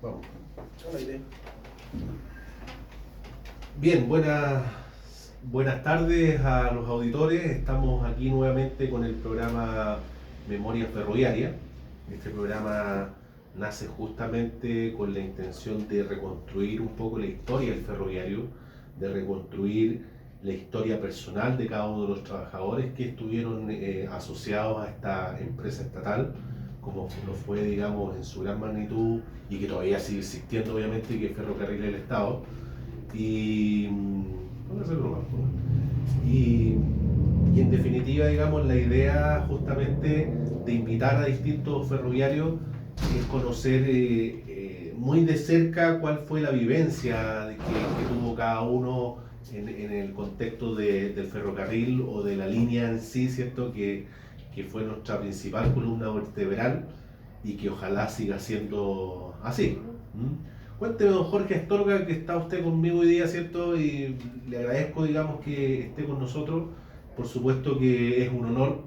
Vamos. Bien, buenas tardes a los auditores. Estamos aquí nuevamente con el programa Memoria Ferroviaria. Este programa nace justamente con la intención de reconstruir un poco la historia del ferroviario, de reconstruir la historia personal de cada uno de los trabajadores que estuvieron asociados a esta empresa estatal, como lo fue, digamos, en su gran magnitud y que todavía sigue existiendo, obviamente, que es Ferrocarril del Estado. Y, y, y en definitiva, digamos, la idea justamente de invitar a distintos ferroviarios es conocer muy de cerca cuál fue la vivencia que tuvo cada uno en el contexto del ferrocarril o de la línea en sí, ¿cierto? Que fue nuestra principal columna vertebral y que ojalá siga siendo así. Cuénteme, don Jorge Astorga, que está usted conmigo hoy día, ¿cierto? Y le agradezco, digamos, que esté con nosotros. Por supuesto que es un honor.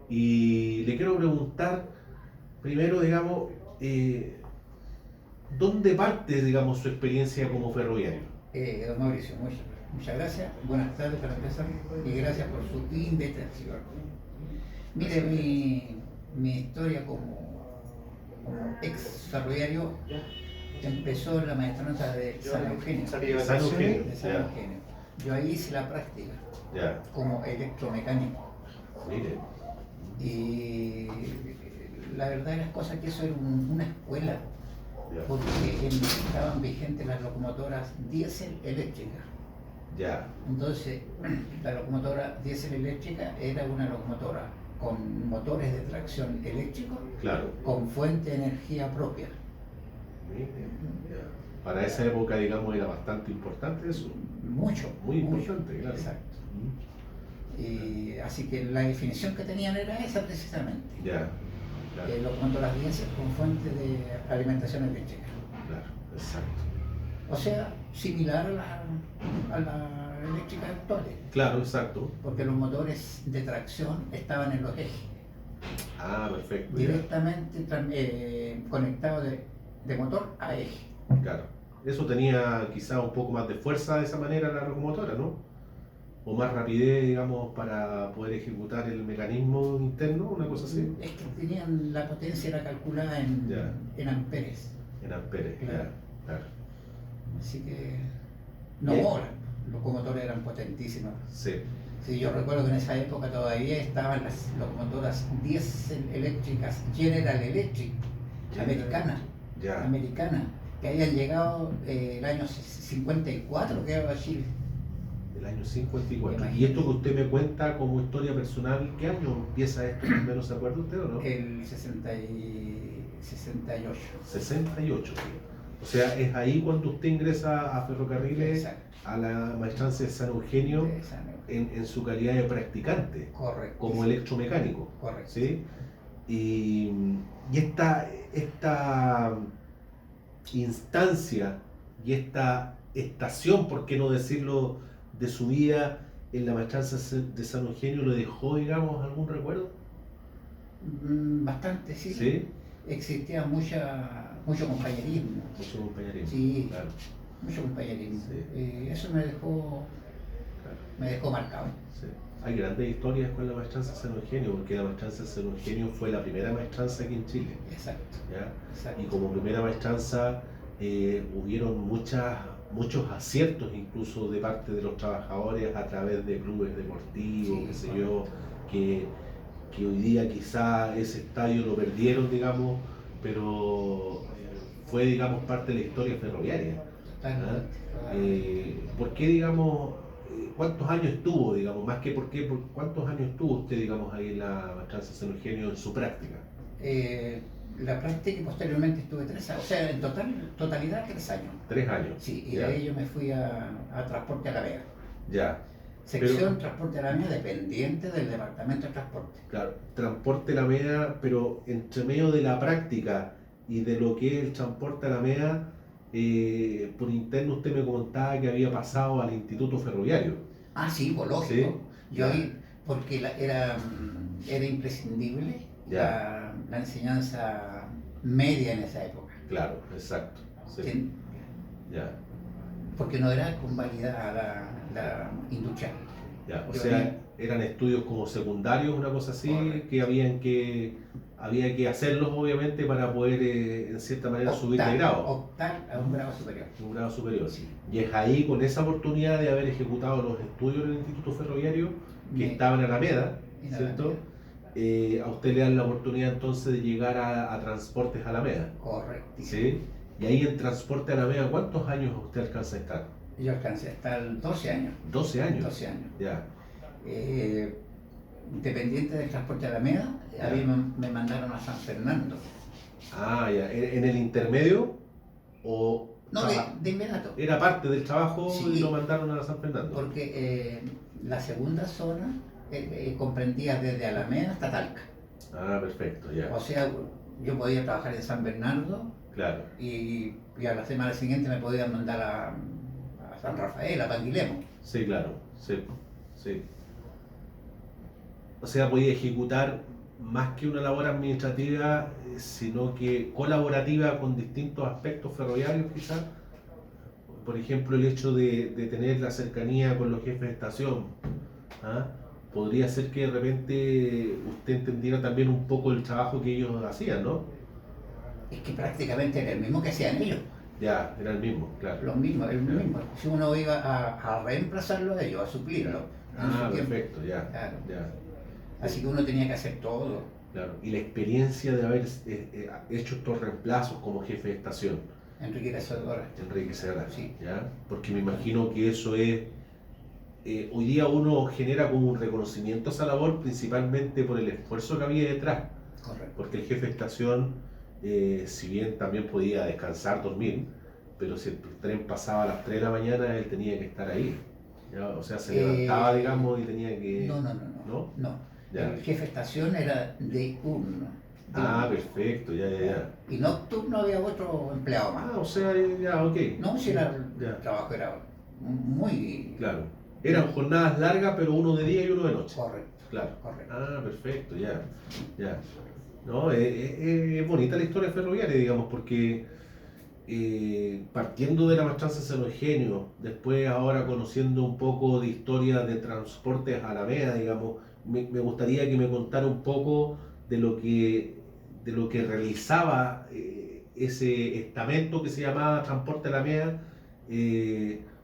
Y le quiero preguntar, primero, digamos, ¿dónde parte, digamos, su experiencia como ferroviario? Don Mauricio, muchas gracias. Buenas tardes para empezar y gracias por su invitación. Mire, mi historia como ex ferroviario empezó en la maestranza de San Eugenio. San Eugenio. De San Eugenio. Yo ahí hice la práctica como electromecánico. Mire. Y la verdad de las cosas que eso era una escuela, porque estaban vigentes las locomotoras diésel eléctricas. Entonces, la locomotora diésel eléctrica era una locomotora con motores de tracción eléctrico, con fuente de energía propia. Para esa época, digamos, era bastante importante eso. Muy importante, claro. Exacto. Y así que la definición que tenían era esa precisamente. Locomotoras diésel con fuente de alimentación eléctrica. Claro, exacto. O sea, similar a la eléctrica actuales. Claro, exacto. Porque los motores de tracción estaban en los ejes. Ah, perfecto. Directamente conectado de motor a eje. Claro. Eso tenía quizá un poco más de fuerza de esa manera la locomotora, ¿no? O más rapidez, digamos, para poder ejecutar el mecanismo interno, una cosa así. Es que tenían la potencia, era calculada en amperes. En amperes, claro. Así que las locomotores eran potentísimas. Sí. Sí, yo recuerdo que en esa época todavía estaban las locomotoras diésel eléctricas General Electric, americana, que habían llegado el año 54, que era Chile. El año 54. Y esto que usted me cuenta como historia personal, ¿qué año empieza esto? ¿Al menos se acuerda usted o no? El 68. 68, sí. O sea, es ahí cuando usted ingresa a Ferrocarriles. Exacto. A la maestrancia de San Eugenio, en su calidad de practicante. Correcto. Como electromecánico. Correcto. ¿Sí? Y esta instancia y esta estación, por qué no decirlo, de su vida en la maestranza de San Eugenio, ¿le dejó, digamos, algún recuerdo? Bastante, sí. ¿Sí? Existía mucho compañerismo. Mucho compañerismo. Sí, claro. Mucho compañerismo. Sí. Eso me dejó marcado. Sí. Hay grandes historias con la maestranza de San Eugenio, porque la maestranza de San Eugenio fue la primera maestranza aquí en Chile. Exacto. Exacto. Y como primera maestranza hubieron muchos aciertos incluso de parte de los trabajadores a través de clubes deportivos, qué sé yo, que hoy día quizá ese estadio lo perdieron, digamos, pero fue, digamos, parte de la historia ferroviaria. ¿Por qué, digamos, cuántos años estuvo, digamos, más que por qué, cuántos años estuvo usted, digamos, ahí en la maestranza de San Eugenio en su práctica? La práctica y posteriormente estuve 3 años, o sea, en totalidad 3 años. 3 años. Sí, y de ahí yo me fui a Transporte Alameda. Pero, Transporte Alameda dependiente del Departamento de Transporte. Claro, Transporte Alameda, pero entre medio de la práctica y de lo que es el Transporte Alameda, por interno usted me comentaba que había pasado al Instituto Ferroviario. Ah, sí, pues lógico. ¿Sí? Yo ahí, porque era imprescindible la enseñanza media en esa época. Claro, exacto. Sí. Ya. Porque no era convalidada la industrial. Ya, o sea, eran estudios como secundarios, una cosa así, correcto, que había que hacerlos obviamente para poder en cierta manera subir de grado. Optar a un grado superior. Un grado superior. Sí. Y es ahí, con esa oportunidad de haber ejecutado los estudios en el Instituto Ferroviario, que estaba en Alameda, ¿cierto? A usted le dan la oportunidad entonces de llegar a Transportes Alameda. Correcto. ¿Sí? Y ahí en Transporte Alameda, ¿cuántos años usted alcanza a estar? Yo alcancé a estar 12 años. 12 años. 12 años. Ya. Dependiente del Transporte Alameda, a mí me mandaron a San Fernando. Ah, ya. ¿En el intermedio o...? No, de inmediato. Era parte del trabajo, sí, y lo mandaron a San Fernando. Porque la segunda zona comprendía desde Alameda hasta Talca. Ah, perfecto, ya. O sea, yo podía trabajar en San Bernardo. Claro. Y a la semana siguiente me podían mandar a San Rafael, a Panguilemo. Sí, claro, sí, sí. O sea, podía ejecutar más que una labor administrativa, sino que colaborativa con distintos aspectos ferroviarios quizás. Por ejemplo, el hecho de tener la cercanía con los jefes de estación. ¿Ah? Podría ser que de repente usted entendiera también un poco el trabajo que ellos hacían, ¿no? Es que prácticamente era el mismo que hacían ellos. Ya, era el mismo, claro. Lo mismo, el mismo. Si uno iba a reemplazarlo a ellos, a suplirlo. Ah, perfecto, ya. Claro. Ya. Así que uno tenía que hacer todo. Claro. Y la experiencia de haber hecho estos reemplazos como jefe de estación. Enriquecedora. Enriquecedora, sí. ¿Ya? Porque me imagino que eso es... hoy día uno genera como un reconocimiento a esa labor, principalmente por el esfuerzo que había detrás. Correcto. Porque el jefe de estación, si bien también podía descansar, dormir, pero si el tren pasaba a las 3 de la mañana, él tenía que estar ahí. ¿Ya? O sea, se levantaba, digamos, y tenía que... No. El jefe de estación era diurno. Ah, perfecto, ya. Y nocturno había otro empleado más. Ah, o sea, ya, ok. No, si el trabajo era muy... Claro. Eran jornadas largas, pero uno de día y uno de noche. Correcto. Claro. Correcto. Ah, perfecto, ya. No, es bonita la historia ferroviaria, digamos, porque partiendo de la maestranza San Eugenio, después ahora conociendo un poco de historia de Transportes Alameda, digamos, me gustaría que me contara un poco de lo que realizaba ese estamento que se llamaba Transporte Alameda,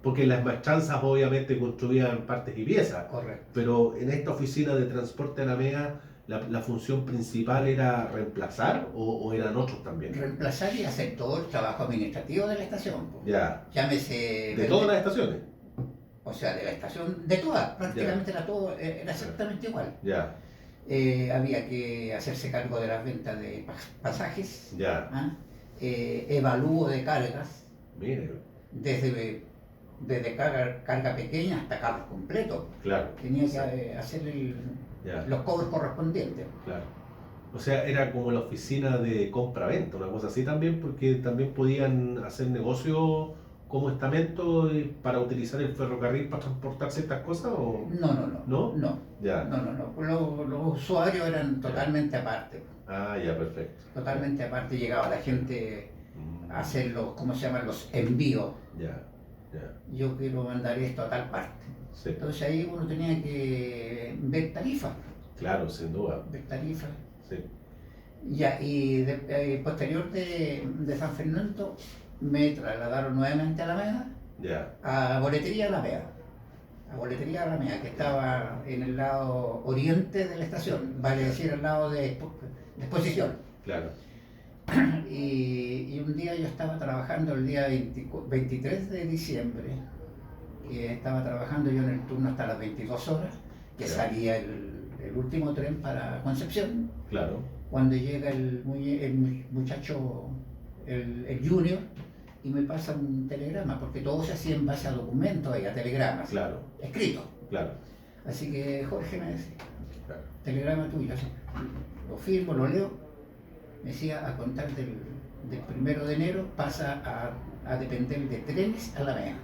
porque las maestranzas obviamente construían partes y piezas. Correcto. Pero en esta oficina de Transporte Alameda, la función principal era reemplazar o eran otros también. Reemplazar y hacer todo el trabajo administrativo de la estación. Ya. Llámese... ¿De todas las estaciones? O sea, de la estación, de todas, prácticamente era todo, era exactamente igual. Ya. Había que hacerse cargo de las ventas de pasajes. Ya. Evalúo de cargas. Mire. Desde carga pequeña hasta carros completos. Claro. Tenía que hacer los cobros correspondientes. Claro. O sea, era como la oficina de compra-venta, una cosa así también, porque también podían hacer negocio como estamento para utilizar el ferrocarril para transportar ciertas cosas, ¿o? No. Ya. No. Los usuarios eran totalmente aparte. Ah, ya, perfecto. Totalmente aparte, llegaba la gente a hacer ¿cómo se llaman? Los envíos. Ya. Yo quiero mandar esto a tal parte. Sí. Entonces ahí uno tenía que ver tarifas. Claro, sin duda. Ver tarifas. Sí. Ya, y posterior de San Fernando me trasladaron nuevamente a Alameda, a Boletería Alameda, que estaba en el lado oriente de la estación, vale decir, al lado de exposición. Claro. Y un día yo estaba trabajando el día 23 de diciembre, que estaba trabajando yo en el turno hasta las 22 horas, que salía el último tren para Concepción. Claro. Cuando llega el muchacho, el junior, y me pasa un telegrama, porque todo se hacía en base a documentos y a telegramas. Claro. Escritos. Claro. Así que Jorge me decía, telegrama tuyo, así. Lo firmo, lo leo, me decía, a contar del 1 de enero pasa a depender de Trenes Alameda.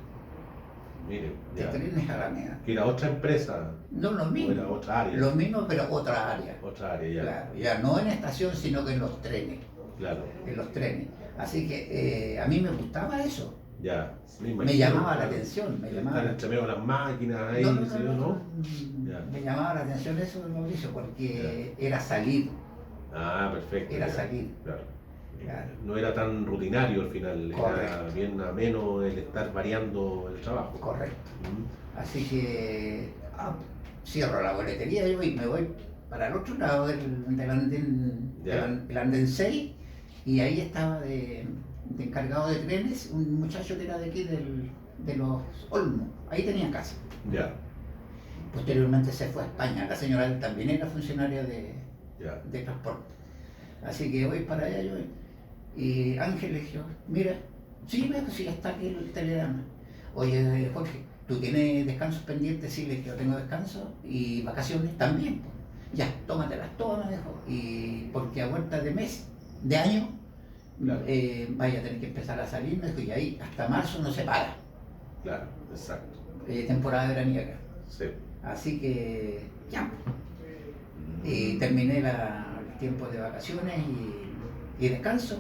Mire, de Trenes Alameda. ¿Que era otra empresa? No, lo mismo. ¿O era otra área? Lo mismo, pero otra área. Otra área, ya. Claro, ya no en estación, sino que en los trenes. Claro. En los trenes. Así que a mí me gustaba eso. Ya, me llamaba la atención. Estar entre medio de las máquinas ahí, no. Me llamaba la atención eso, Mauricio, porque era salir. Ah, perfecto. Era salir. Claro. No era tan rutinario al final, correcto. Era bien ameno el estar variando el trabajo. Correcto. Así que cierro la boletería yo y me voy para el otro lado del andén 6, y ahí estaba de encargado de trenes un muchacho que era de aquí de los Olmos. Ahí tenía casa. Ya. Posteriormente se fue a España. La señora también era funcionaria de transporte. Así que voy para allá yo. Y Ángel le dijo, mira, sí, me dijo, sí, está aquí el telegrama. Oye, Jorge, ¿tú tienes descansos pendientes? Sí, le dije, yo tengo descanso y vacaciones también. Ya, tómatelas todas, me dijo. Y porque a vuelta de mes, de año, claro, vaya a tener que empezar a salir, me dijo, y ahí hasta marzo no se para. Claro, exacto. Temporada veraniega. Sí. Así que ya. Y terminé el tiempo de vacaciones y descanso.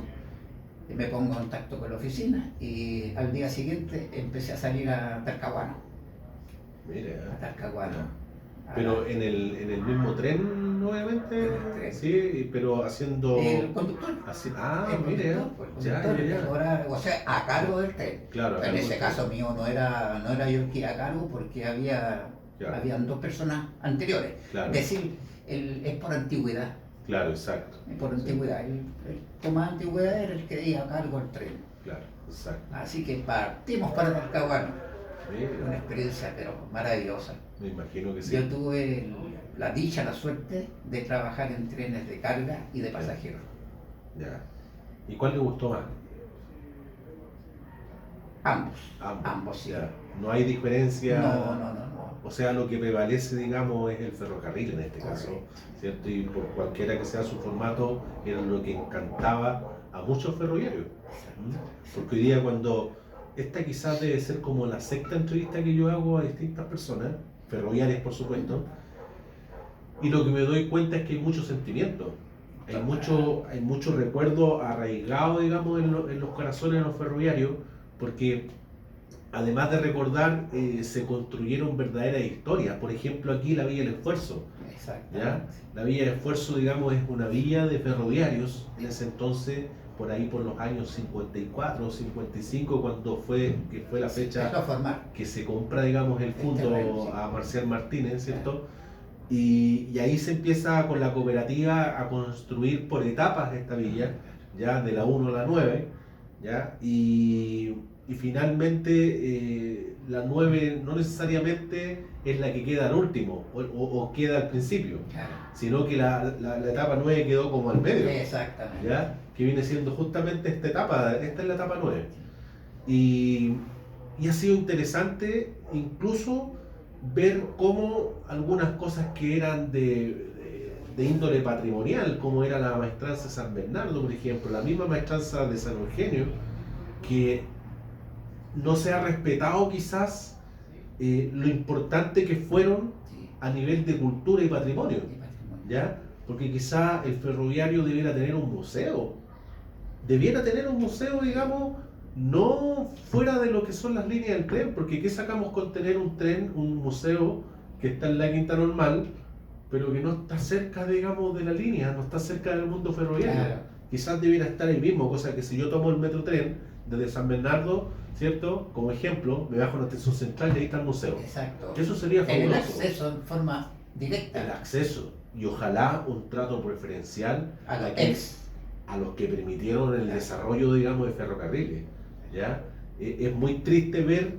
Me pongo en contacto con la oficina y al día siguiente empecé a salir a Talcahuano. Mira. A Talcahuano. Pero en el mismo tren, obviamente. En el tren. Sí, pero haciendo. El conductor. Mire. Ya. O sea, a cargo del tren. Claro. En ese caso mío no era yo el que iba a cargo, porque habían dos personas anteriores. Claro. Es decir, es por antigüedad. Claro, exacto. Por antigüedad. El con más antigüedad era el que iba a cargo del tren. Claro, exacto. Así que partimos para Talcahuano. Mira. Una experiencia pero maravillosa. Me imagino que sí. Yo tuve la dicha, la suerte de trabajar en trenes de carga y de pasajeros. Ya. ¿Y cuál le gustó más? Ambos, sí. Ya. No hay diferencia. No. O sea, lo que prevalece, digamos, es el ferrocarril en este caso, ¿cierto? Y por cualquiera que sea su formato, era lo que encantaba a muchos ferroviarios. Porque hoy día esta quizás debe ser como la sexta entrevista que yo hago a distintas personas, ferroviarias por supuesto, y lo que me doy cuenta es que hay mucho sentimiento, hay mucho recuerdo arraigado, digamos, en los corazones de los ferroviarios, porque además de recordar, se construyeron verdaderas historias. Por ejemplo, aquí la Villa del Esfuerzo. ¿Ya? La Villa del Esfuerzo, digamos, es una villa de ferroviarios en ese entonces, por ahí por los años 54 o 55, cuando fue la fecha que se compra, digamos, el fondo a Marcial Martínez, ¿cierto? Y ahí se empieza con la cooperativa a construir por etapas esta villa, ya de la 1 a la 9, ¿ya? Y finalmente la 9 no necesariamente es la que queda al último o queda al principio, sino que la etapa 9 quedó como al medio. Exactamente. ¿Ya? Que viene siendo justamente esta es la etapa 9. Y ha sido interesante incluso ver cómo algunas cosas que eran de índole patrimonial, como era la maestranza San Bernardo, por ejemplo, la misma maestranza de San Eugenio, que no se ha respetado quizás lo importante que fueron a nivel de cultura y patrimonio, ¿ya? Porque quizás el ferroviario debiera tener un museo, digamos, no fuera de lo que son las líneas del tren, porque ¿qué sacamos con tener un museo que está en la Quinta Normal, pero que no está cerca, digamos, de la línea, no está cerca del mundo ferroviario? Claro. Quizás debiera estar ahí mismo, cosa que si yo tomo el metro tren desde San Bernardo, ¿cierto? Como ejemplo, me bajo en la estación central y ahí está el museo. Exacto. Eso sería fabuloso. El acceso en forma directa. El acceso. Y ojalá un trato preferencial a los que permitieron el desarrollo, digamos, de ferrocarriles, ¿ya? Es muy triste ver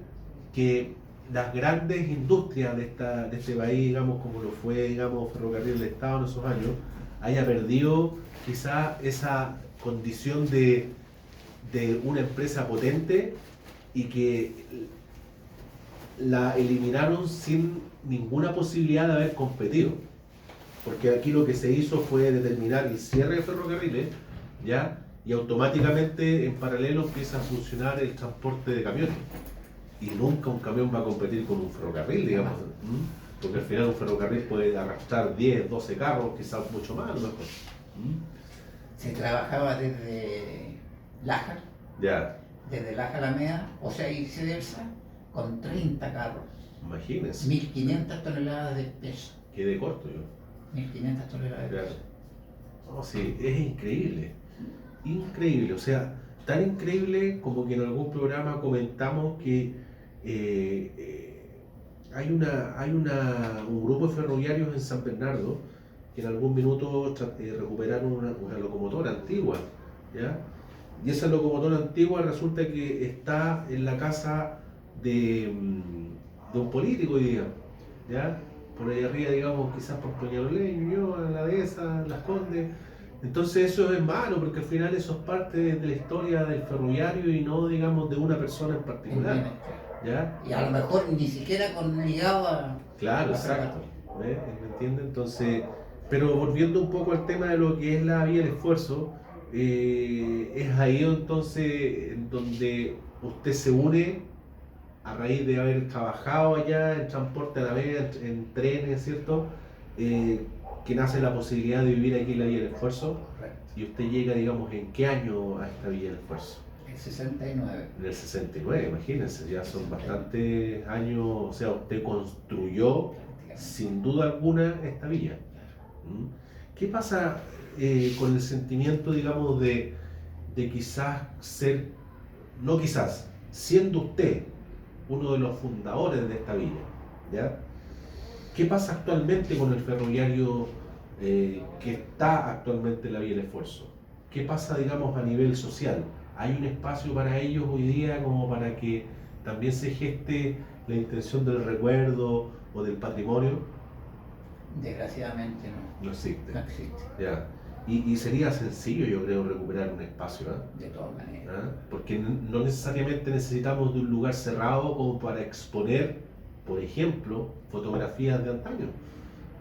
que las grandes industrias de este país, digamos, como lo fue, digamos, Ferrocarril del Estado en esos años, haya perdido quizá esa condición de una empresa potente y que la eliminaron sin ninguna posibilidad de haber competido. Porque aquí lo que se hizo fue determinar el cierre de ferrocarriles, ¿ya? Y automáticamente en paralelo empieza a funcionar el transporte de camiones. Y nunca un camión va a competir con un ferrocarril, digamos. Porque al final un ferrocarril puede arrastrar 10, 12 carros, quizás mucho más a lo mejor. Se trabajaba desde Laja, Ya. desde Laja a Alameda, o sea, y viceversa, con 30 carros. Imagínense. 1500 toneladas de peso. Quedé corto yo. 1500 toneladas de Claro. peso. No, sí, es increíble. Increíble, o sea, tan increíble como que en algún programa comentamos que un grupo de ferroviarios en San Bernardo que en algún minuto recuperaron una locomotora antigua, ¿ya? Y esa locomotora antigua resulta que está en la casa de un político hoy día, ¿ya? Por ahí arriba, digamos, quizás por Peñalolén, la dehesa, Las Condes. Entonces eso es malo, porque al final eso es parte de la historia del ferroviario y no, digamos, de una persona en particular. ¿Ya? Y a lo mejor ni siquiera ligado a... Claro, exacto. ¿Me entiende? Entonces, pero volviendo un poco al tema de lo que es la vía del esfuerzo, es ahí entonces en donde usted se une a raíz de haber trabajado allá en transporte a la vez, en trenes, ¿cierto? Que nace la posibilidad de vivir aquí en la Villa del Esfuerzo. Correcto. Y usted llega, digamos, ¿en qué año a esta Villa del Esfuerzo? El 69. En el 69, imagínense, ya son bastantes años, o sea, usted construyó sin duda alguna esta villa. ¿Mm? ¿Qué pasa con el sentimiento, digamos, de quizás ser, no quizás, siendo usted uno de los fundadores de esta villa, ¿ya? ¿Qué pasa actualmente con el ferroviario que está actualmente en la Vía del Esfuerzo? ¿Qué pasa, digamos, a nivel social? ¿Hay un espacio para ellos hoy día como para que también se geste la intención del recuerdo o del patrimonio? Desgraciadamente no. No existe. No existe. Ya. Y sería sencillo, yo creo, recuperar un espacio, ¿eh? De todas maneras. ¿Ah? Porque no necesariamente necesitamos de un lugar cerrado como para exponer, por ejemplo, fotografías de antaño,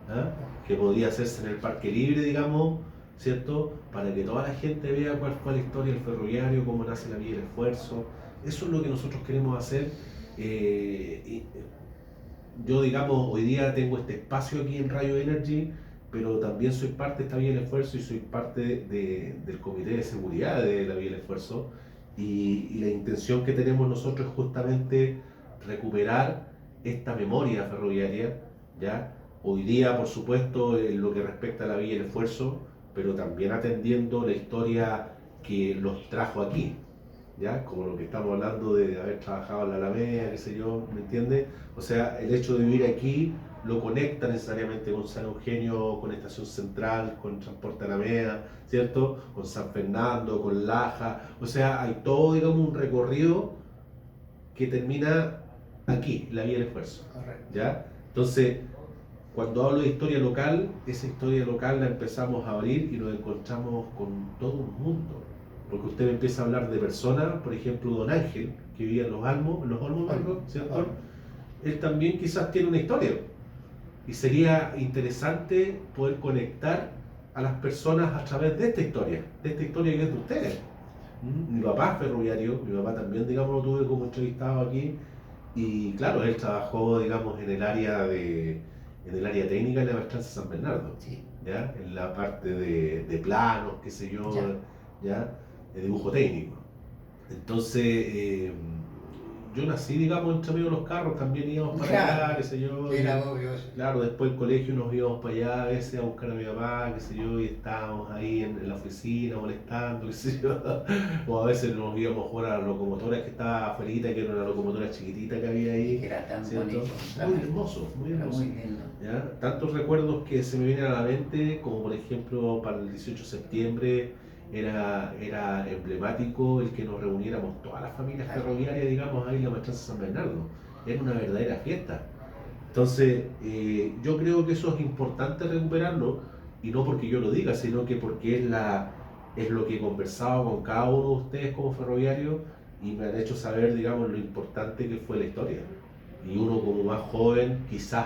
¿ah? Que podría hacerse en el Parque Libre, digamos, ¿cierto? Para que toda la gente vea cuál fue la historia del ferroviario, cómo nace la Vía del Esfuerzo. Eso es lo que nosotros queremos hacer. Yo, digamos, hoy día tengo este espacio aquí en Radio Energy, pero también soy parte de esta Vía del Esfuerzo y soy parte del Comité de Seguridad de la Vía del Esfuerzo. Y la intención que tenemos nosotros es justamente recuperar esta memoria ferroviaria, ¿ya? Hoy día, por supuesto, en lo que respecta a la Vía del Esfuerzo, pero también atendiendo la historia que los trajo aquí, ¿ya? Como lo que estamos hablando de haber trabajado en la Alameda, qué sé yo, ¿me entiendes? O sea, el hecho de vivir aquí lo conecta necesariamente con San Eugenio, con Estación Central, con Transporte Alameda, ¿cierto? Con San Fernando, con Laja, o sea, hay todo, digamos, un recorrido que termina aquí, la Vía del Esfuerzo. Correcto. ¿Ya? Entonces, cuando hablo de historia local, esa historia local la empezamos a abrir y nos encontramos con todo un mundo. Porque usted empieza a hablar de personas, por ejemplo, Don Ángel, que vivía en Los Olmos, ¿cierto? Él también quizás tiene una historia. Y sería interesante poder conectar a las personas a través de esta historia que es de ustedes. Mi papá es ferroviario, mi papá también, digamos, lo tuve como entrevistado aquí. Y claro, él trabajó, digamos, en el área técnica de la Maestranza San Bernardo, sí. ¿Ya? En la parte de planos, qué sé yo, ¿ya? De dibujo técnico. Entonces, yo nací, digamos, entre medio de los carros, también íbamos para allá, qué sé yo. Era obvio. Claro, después del colegio nos íbamos para allá a veces a buscar a mi papá, qué sé yo, y estábamos ahí en la oficina molestando, qué sé yo. O a veces nos íbamos a jugar a las locomotoras que estaba afuera, que era una locomotora chiquitita que había ahí. Era tan ¿cierto? bonito. Muy hermoso, muy hermoso. Muy lindo. ¿Ya? Tantos recuerdos que se me vienen a la mente, como por ejemplo para el 18 de septiembre era emblemático el que nos reuniéramos todas las familias ferroviarias, digamos, ahí en la Maestranza San Bernardo. Era una verdadera fiesta. Entonces, yo creo que eso es importante recuperarlo, y no porque yo lo diga, sino que porque es lo que he conversado con cada uno de ustedes como ferroviarios y me han hecho saber, digamos, lo importante que fue la historia. Y uno como más joven, quizás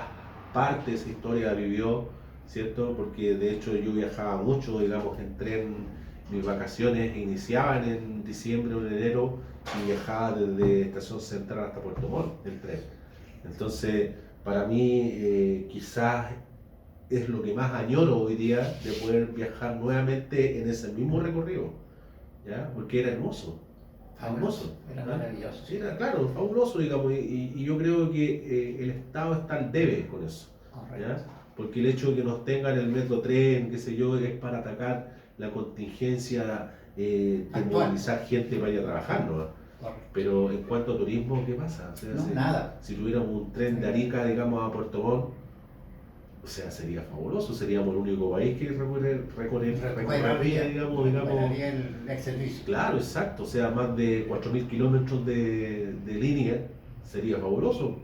parte de esa historia la vivió, ¿cierto? Porque de hecho yo viajaba mucho, digamos, en tren. Mis vacaciones iniciaban en diciembre o en enero y viajaba desde Estación Central hasta Puerto Montt, el tren. Entonces, para mí, quizás es lo que más añoro hoy día, de poder viajar nuevamente en ese mismo recorrido. ¿ya? Porque era hermoso. Fabuloso, era maravilloso. Sí, era, claro, fabuloso, digamos, y yo creo que el Estado está al debe con eso. ¿Ya? Porque el hecho de que nos tengan el metro tren, qué sé yo, es para atacar la contingencia de movilizar gente para ir a trabajar, ¿no? Pero en cuanto a turismo, ¿qué pasa? O sea, no, nada. Si tuviéramos un tren de Arica, digamos, a Puerto Montt, o sea, sería fabuloso, seríamos el único país que recorrería, digamos. El servicio. Claro, exacto, o sea, más de 4.000 kilómetros de línea, sería fabuloso,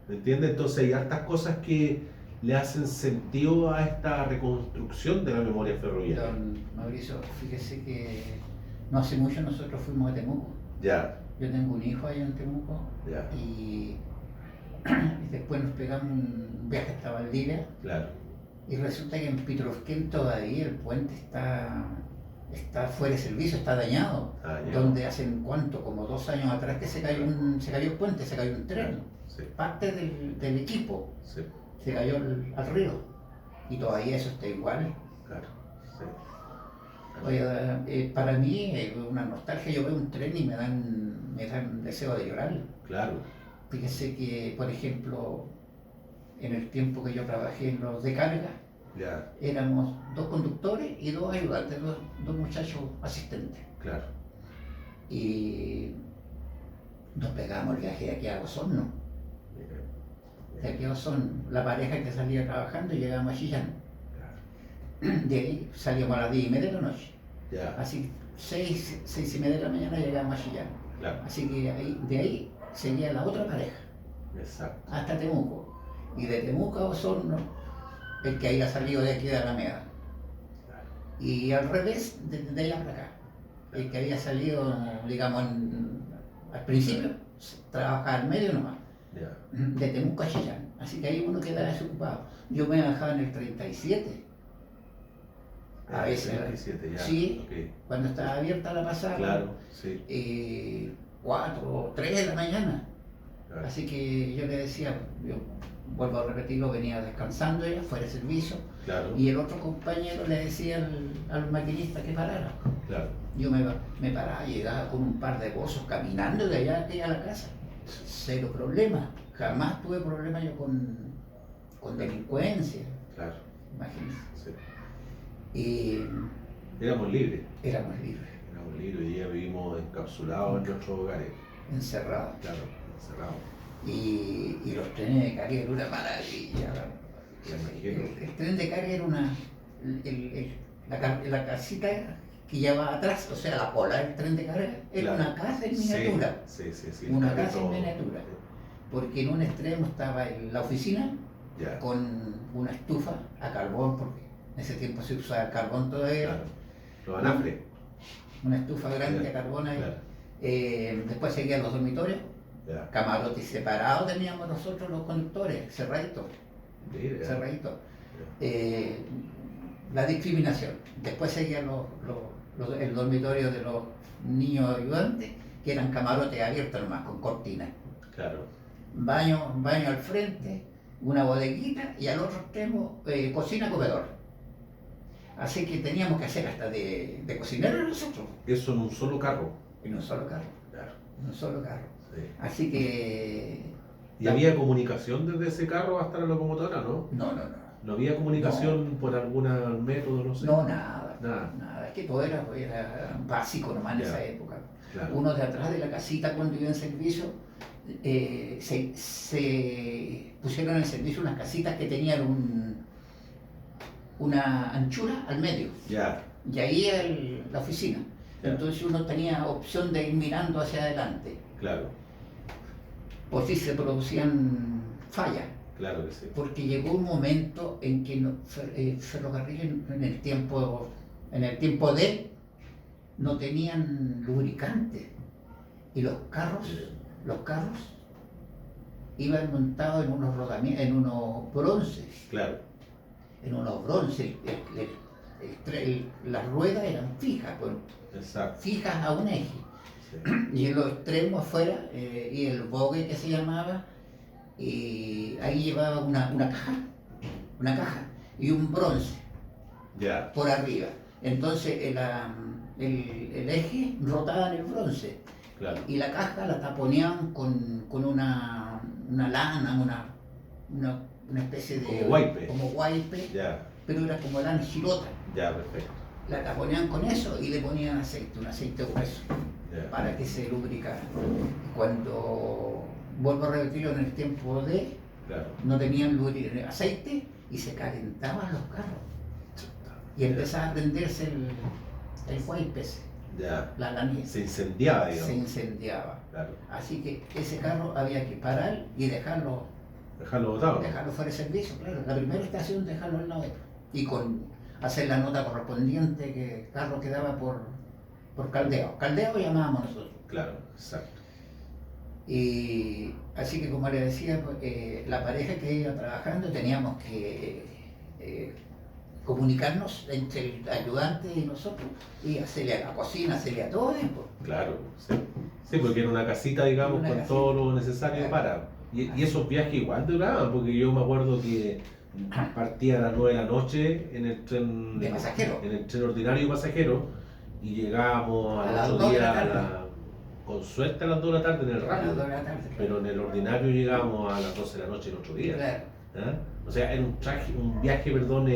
¿me entiendes? Entonces hay hartas cosas que le hacen sentido a esta reconstrucción de la memoria ferroviaria. Don Mauricio, fíjese que no hace mucho nosotros fuimos a Temuco. Ya. Yo tengo un hijo ahí en Temuco. Ya. Y después nos pegamos un viaje hasta Valdivia. Claro. Y resulta que en Pitrovquén todavía el puente está fuera de servicio, está dañado. Donde hacen como 2 años atrás que se cayó el puente, se cayó un tren. Sí. Parte del equipo se cayó al río. Y todavía eso está igual. Claro. Sí. Oye, para mí es una nostalgia. Yo veo un tren y me dan deseo de llorar. Claro. Fíjese que, por ejemplo, en el tiempo que yo trabajé en los de carga, éramos 2 conductores y 2 ayudantes, dos muchachos asistentes. Claro. Y nos pegamos el viaje de aquí a Osorno. De aquí a Osorno, la pareja que salía trabajando, llegamos a Chillán. De ahí salíamos a las 10:30 de la noche. Así 6:30 de la mañana llegamos a Chillán. Así que de ahí seguía la otra pareja. Exacto. Hasta Temuco. Y de Temuco a Osorno, el que haya salido de aquí de Alameda. Y al revés, de allá para acá. El que había salido, digamos, al principio, trabajaba al medio nomás. De Temuco a Chillán. Así que ahí uno quedaba desocupado. Yo me bajaba en el 37. A veces. 37, ya. Sí, Okay. Cuando estaba abierta la pasada. Claro, sí. 4 o 3 de la mañana. Claro. Así que yo le decía, yo vuelvo a repetirlo, venía descansando ya, fuera de servicio. Claro. Y el otro compañero le decía al maquinista que parara. Claro. Yo me paraba, llegaba con un par de pozos caminando de allá a la casa. Cero problema. Jamás tuve problema yo con delincuencia. Claro. Imagínense. Sí. Y éramos libres. Éramos libres. Éramos libres, hoy día vivimos encapsulados en nuestros hogares. Encerrados. Claro, encerrados. Y los trenes de carga eran una maravilla. El tren de carga era la casita que llevaba atrás, o sea, la cola del tren de carga, era una casa en miniatura. Sí. Una casa en miniatura. Porque en un extremo estaba la oficina con una estufa a carbón, porque en ese tiempo se usaba carbón todavía. Claro. Los anafres. Una estufa grande a carbón ahí. Claro. Después seguían los dormitorios. Camarotes separados teníamos nosotros los conductores, cerraditos. La discriminación. Después seguían el dormitorio de los niños ayudantes, que eran camarotes abiertos nomás, con cortinas. Claro. Baño al frente, una bodeguita y al otro extremo cocina, comedor. Así que teníamos que hacer hasta de cocineros nosotros. Eso en un solo carro. En un solo carro. Claro. En un solo carro. Sí. Así que... ¿Y había comunicación desde ese carro hasta la locomotora, no? No. ¿No había comunicación por algún método, no sé? No, nada. Es que todo era básico nomás en esa época. Claro. Uno de atrás de la casita, cuando iba en servicio, se pusieron en servicio unas casitas que tenían una anchura al medio. Y ahí era la oficina. Entonces uno tenía opción de ir mirando hacia adelante. Claro. Por si se producían fallas. Claro que sí. Porque llegó un momento en que ferrocarriles en el tiempo de no tenían lubricante. Y los carros iban montados en unos rodamientos, en unos bronces. Claro. En unos bronces. Las ruedas eran fijas, fijas a un eje. Sí. Y en los extremos afuera, y el bogue que se llamaba, y ahí llevaba una caja y un bronce por arriba. Entonces el eje rotaba en el bronce. Claro. Y la caja la taponeaban con una lana, una especie de... Como guaype. Ya. Pero era como lana girota. Ya, perfecto. La taponeaban con eso y le ponían aceite, un aceite grueso, para que se lubricara. Cuando, vuelvo a repetirlo, en el tiempo de... Claro. No tenían aceite y se calentaban los carros. Y empezaba a prenderse el guaype, la lanilla. Se incendiaba, digamos. Se incendiaba. Claro. Así que ese carro había que parar y dejarlo botado. Dejarlo fuera de servicio, claro. La primera estación dejarlo al lado. Y hacer la nota correspondiente que el carro quedaba por Caldeo. Caldeo llamábamos nosotros. Claro, exacto. Y así que, como le decía, la pareja que iba trabajando teníamos que comunicarnos entre el ayudante y nosotros y hacerle a la cocina, hacerle a todo eso. Claro, sí. Sí, porque era una casita, digamos, con casita, todo lo necesario para... Y esos viajes igual duraban, porque yo me acuerdo que partía a las 9 de la noche en el tren de pasajero, en el tren ordinario pasajero, y llegábamos al otro día con suerte a las 2 de la tarde en el radio, pero en el ordinario llegábamos a las 12 de la noche el otro día. Claro. ¿Ah? O sea, era un viaje, perdón,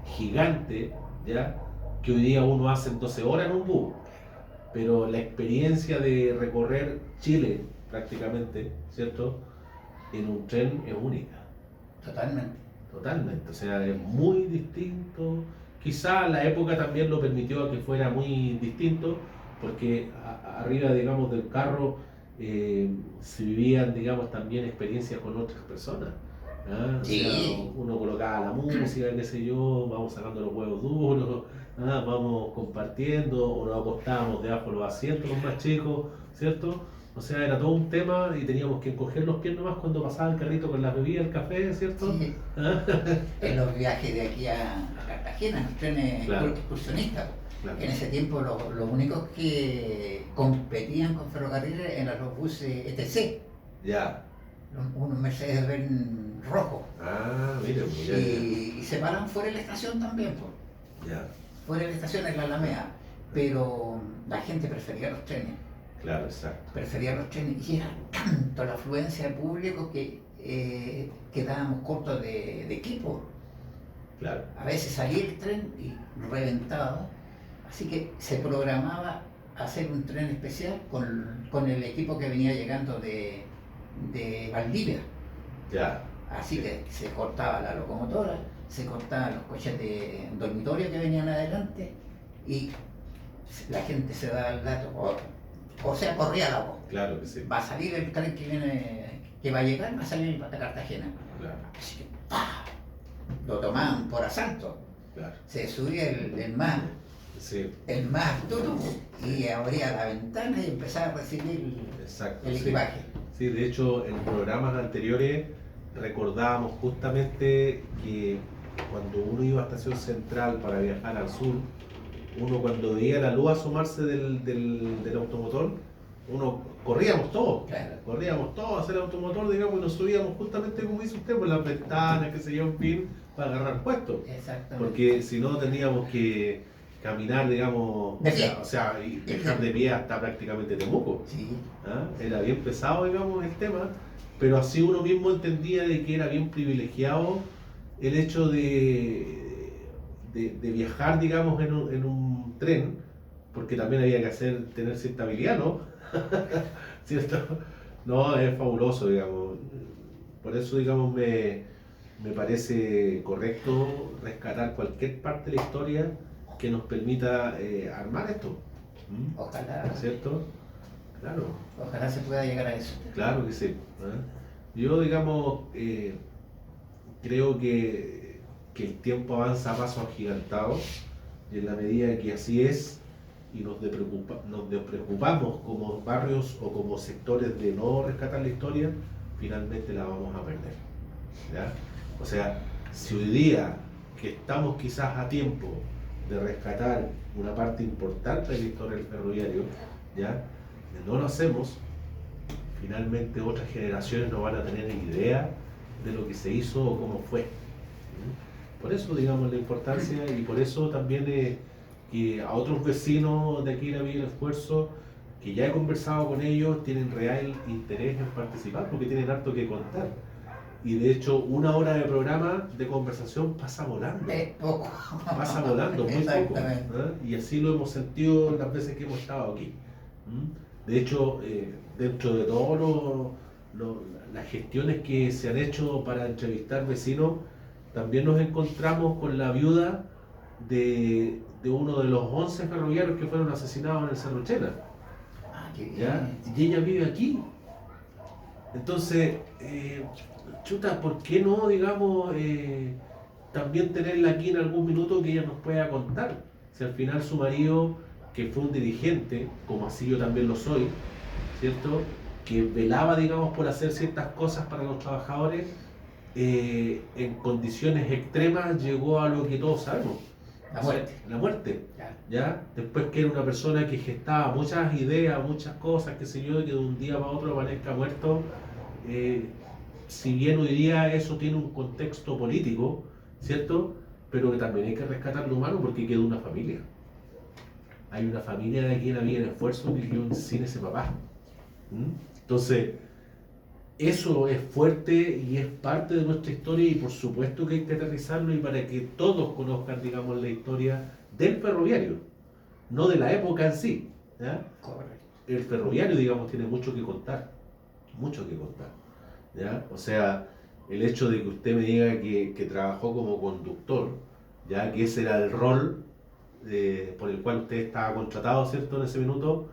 gigante, ¿ya? Que hoy día uno hace en 12 horas en un bus, pero la experiencia de recorrer Chile prácticamente, ¿cierto?, en un tren es única. Totalmente, o sea, es muy distinto. Quizá la época también lo permitió a que fuera muy distinto, porque arriba, digamos, del carro se vivían, digamos, también experiencias con otras personas. ¿Ah? Sí. O sea, uno colocaba la música, qué sé yo, vamos sacando los huevos duros, vamos compartiendo, o nos acostábamos debajo de los asientos los más chicos, ¿cierto? O sea, era todo un tema y teníamos que encoger los pies nomás cuando pasaba el carrito con las bebidas, el café, ¿cierto? Sí. En los viajes de aquí a Cartagena, los trenes excursionistas. Claro. En ese tiempo los únicos que competían con ferrocarriles eran los buses ETC. Ya. Unos Mercedes-Benz rojos. Ah, mire, ya. Y se paran fuera de la estación también, pues. Ya. Fuera de la estación en la Alameda. Pero la gente prefería los trenes. Claro, exacto. Prefería los trenes y era tanto la afluencia de público que quedábamos cortos de equipo. Claro. A veces salía el tren y reventaba, así que se programaba hacer un tren especial con el equipo que venía llegando de Valdivia. Ya. Así que se cortaba la locomotora, se cortaban los coches de dormitorio que venían adelante y la gente se daba el dato. O sea, corría la voz. Claro que sí. Va a salir el tren que va a llegar, va a salir para Cartagena. Claro. Así que ¡pah! Lo tomaban por asalto. Claro. Se subía el más duro y abría la ventana y empezaba a recibir el equipaje. Sí, de hecho, en programas anteriores recordábamos justamente que cuando uno iba a Estación Central para viajar al sur, uno cuando veía la luz asomarse del automotor, corríamos todos hacia el automotor, digamos, y nos subíamos justamente como dice usted, por las ventanas, que se yo, en fin, para agarrar puestos. Exactamente. Porque si no teníamos que caminar, digamos, o sea, y dejar de pie hasta prácticamente Temuco. Sí. ¿Ah? Era bien pesado, digamos, el tema, pero así uno mismo entendía de que era bien privilegiado el hecho de viajar, digamos, en un tren, porque también había que tener cierta habilidad, ¿no? ¿Cierto? No, es fabuloso, digamos. Por eso, digamos, me parece correcto rescatar cualquier parte de la historia que nos permita armar esto. Ojalá. ¿Cierto? Claro. Ojalá se pueda llegar a eso. Claro que sí. ¿Eh? Yo, digamos, creo que el tiempo avanza a pasos agigantados y en la medida que así es y nos despreocupamos como barrios o como sectores de no rescatar la historia, finalmente la vamos a perder. ¿Ya? O sea, si hoy día que estamos quizás a tiempo de rescatar una parte importante de la historia del ferroviario, ¿ya? No lo hacemos, finalmente otras generaciones no van a tener ni idea de lo que se hizo o cómo fue. Por eso, digamos, la importancia y por eso también que a otros vecinos de aquí de la Villa del Esfuerzo, que ya he conversado con ellos, tienen real interés en participar porque tienen harto que contar. Y de hecho, 1 hora de programa de conversación pasa volando. Poco. Pasa volando, muy poco. ¿Eh? Y así lo hemos sentido las veces que hemos estado aquí. De hecho, dentro de todas las gestiones que se han hecho para entrevistar vecinos, también nos encontramos con la viuda de uno de los 11 ferroviarios que fueron asesinados en el Cerro Chena. ¿Ya? Y ella vive aquí. Entonces, chuta, ¿por qué no, digamos, también tenerla aquí en algún minuto que ella nos pueda contar? Si al final su marido, que fue un dirigente, como así yo también lo soy, ¿cierto? Que velaba, digamos, por hacer ciertas cosas para los trabajadores, en condiciones extremas llegó a lo que todos sabemos. La muerte. La muerte. ¿Ya? Después que era una persona que gestaba muchas ideas, muchas cosas, qué sé yo, que de un día para otro amanezca muerto. Si bien hoy día eso tiene un contexto político, ¿cierto? Pero que también hay que rescatar lo humano porque quedó una familia. Hay una familia de aquí en la Villa del Esfuerzo que quedó sin ese papá. Entonces, eso es fuerte y es parte de nuestra historia y por supuesto que hay que aterrizarlo y para que todos conozcan, digamos, la historia del ferroviario, no de la época en sí. ¿Ya? Correcto. El ferroviario, digamos, tiene mucho que contar, mucho que contar. ¿Ya? O sea, el hecho de que usted me diga que trabajó como conductor, ya que ese era el rol por el cual usted estaba contratado, ¿cierto? En ese minuto,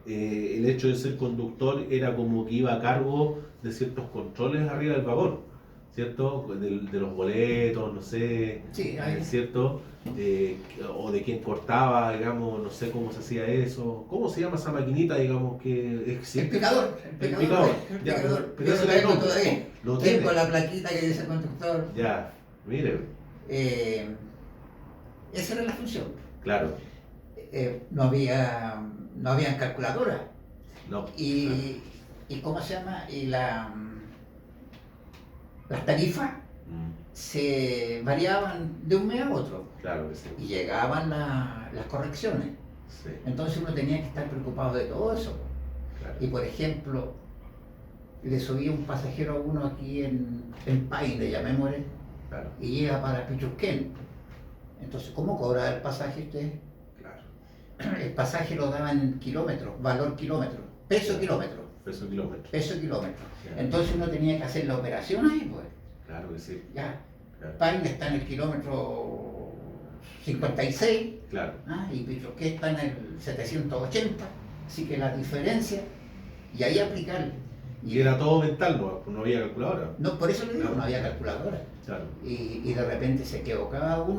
el hecho de ser conductor era como que iba a cargo de ciertos controles arriba del vagón, ¿cierto? De los boletos, no sé, sí, ¿cierto? O de quién cortaba, digamos, no sé cómo se hacía eso. ¿Cómo se llama esa maquinita, digamos, que existe? El picador. El picador. Ya, pero eso lo tengo todavía. Lo tiene con la plaquita que dice conductor. Ya, mire. Esa era la función. Claro. No habían calculadoras. No. Y ¿cómo se llama? Y las tarifas se variaban de un mes a otro. Claro que sí. Y llegaban las correcciones. Sí. Entonces uno tenía que estar preocupado de todo eso. Claro. Y por ejemplo, le subía un pasajero a uno aquí en Paine, llamémosle, claro, y llega para Pichusquén. Entonces, ¿cómo cobraba el pasaje usted? Claro. El pasaje lo daban en kilómetros, valor kilómetro, peso kilómetro. Peso kilómetro. Peso kilómetro. Claro. Entonces uno tenía que hacer la operación ahí, pues. Claro que sí. Ya. Claro. Paine está en el kilómetro 56. Claro. Y Pichusquén está en el 780. Así que la diferencia, y ahí aplicar. Y era todo mental, no había calculadora. No, por eso le digo, no había calculadora. Claro. Y de repente se equivocaba uno